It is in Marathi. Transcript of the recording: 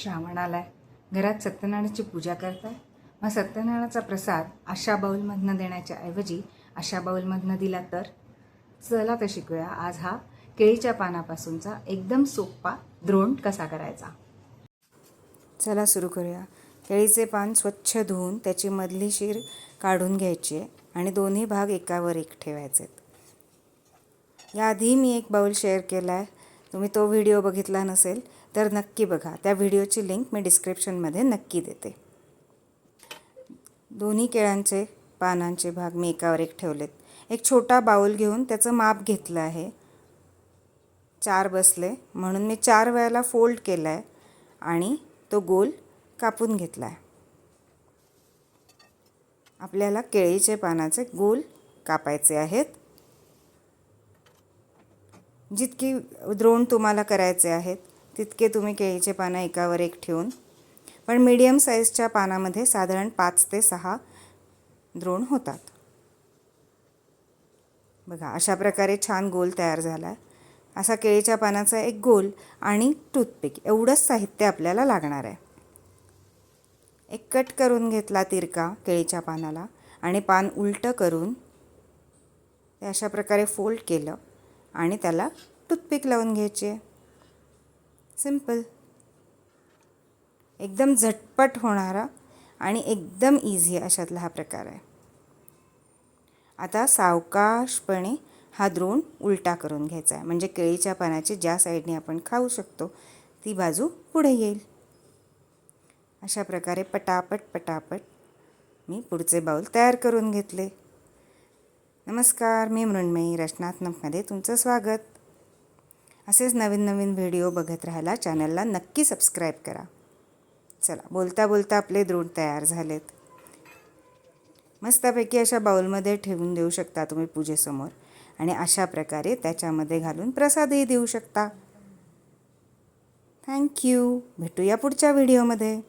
श्रावण आलाय, घरात सत्यनारायणाची पूजा करताय. मग सत्यनारायणाचा प्रसाद अशा बाउलमधनं देण्याच्या ऐवजी अशा बाउलमधनं दिला तर चला तर शिकूया आज हा केळीच्या पानापासूनचा एकदम सोपा द्रोण कसा करायचा. चला सुरू करूया. केळीचे पान स्वच्छ धुवून त्याची मधली शीर काढून घ्यायची आहे आणि दोन्ही भाग एकावर एक ठेवायचे. याआधी मी एक बाउल शेअर केला आहे. तुम्ही तो व्हिडिओ बघितला नसेल तर नक्की बघा. त्या व्हिडिओची लिंक मी डिस्क्रिप्शनमध्ये नक्की देते. दोन्ही केळ्यांचे पानांचे भाग मी एकावर एक ठेवलेत. एक छोटा बाउल घेऊन त्याचं माप घेतलं आहे. 4 बसले म्हणून मी 4 वेळेला फोल्ड केला आहे आणि तो गोल कापून घेतला आहे. आपल्याला केळीचे पानाचे गोल कापायचे आहेत. जितकी द्रोण तुम्हाला करायचे आहेत तितके तुम्ही केळीचे पानं एकावर एक ठेवून, पण मीडियम साईजच्या पानामध्ये साधारण 5 ते 6 द्रोण होतात. बघा अशा प्रकारे छान गोल तयार झाला आहे. असा केळीच्या पानाचा एक गोल आणि टूथपिक एवढंच साहित्य आपल्याला लागणार आहे. एक कट करून घेतला तिरका केळीच्या पानाला आणि पान उलटं करून ते अशा प्रकारे फोल्ड केलं आणि त्याला टूथपिक लावून घ्यायची आहे. सिंपल, एकदम झटपट होणारा आणि एकदम इझी अशातला हा प्रकार आहे. आता सावकाशपणे हा द्रोण उलटा करून घ्यायचा आहे, म्हणजे केळीच्या पानाची ज्या साईडने आपण खाऊ शकतो ती बाजू पुढे येईल. अशा प्रकारे पटापट मी पुढचे बाउल तयार करून घेतले. नमस्कार, मी मृण्मयी रचनात्मकमध्ये तुमचं स्वागत. असेच नवीन व्हिडिओ बघत राहायला चॅनलला नक्की सबस्क्राईब करा. चला, बोलता बोलता आपले द्रोण तयार झालेत. मस्तपैकी अशा बाउलमध्ये ठेवून देऊ शकता तुम्ही पूजेसमोर आणि अशा प्रकारे त्याच्यामध्ये घालून प्रसादही देऊ शकता. थँक्यू. भेटूया पुढच्या व्हिडिओमध्ये.